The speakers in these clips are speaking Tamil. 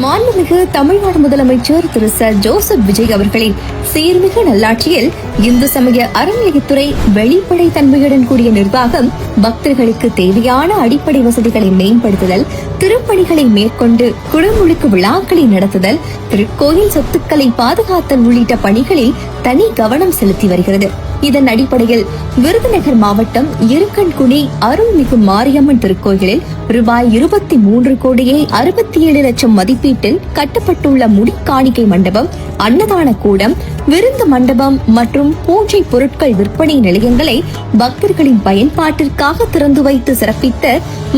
மாண்புமிகு தமிழ்நாடு முதலமைச்சர் திரு ச ஜோசப் விஜய் அவர்களின் சீர்மிகு நல்லாட்சியில் இந்து சமய அறநிலையத்துறை வெளிப்படை தன்மையுடன் கூடிய நிர்வாகம், பக்தர்களுக்கு தேவையான அடிப்படை வசதிகளை மேம்படுத்துதல், திருப்பணிகளை மேற்கொண்டு குடமுழுக்கு விழாக்களை நடத்துதல், திருக்கோயில் சொத்துக்களை பாதுகாத்தல் உள்ளிட்ட பணிகளில் தனி கவனம் செலுத்தி வருகிறது. இதன் அடிப்படையில் விருதுநகர் மாவட்டம் இருக்கன்குடி அருள்மிகு மாரியம்மன் திருக்கோயிலில் ரூபாய் 23 கோடியே 67 லட்சம் மதிப்பீட்டில் கட்டப்பட்டுள்ள முடிக்காணிக்கை மண்டபம், அன்னதான கூடம், விருந்து மண்டபம் மற்றும் பூஜை பொருட்கள் விற்பனை நிலையங்களை பக்தர்களின் பயன்பாட்டிற்காக திறந்து வைத்து சிறப்பித்த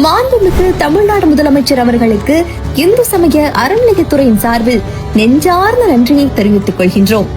மாண்புமிகு தமிழ்நாடு முதலமைச்சர் அவர்களுக்கு இந்து சமய அறநிலையத்துறையின் சார்பில் நெஞ்சார்ந்த நன்றியை தெரிவித்துக் கொள்கின்றோம்.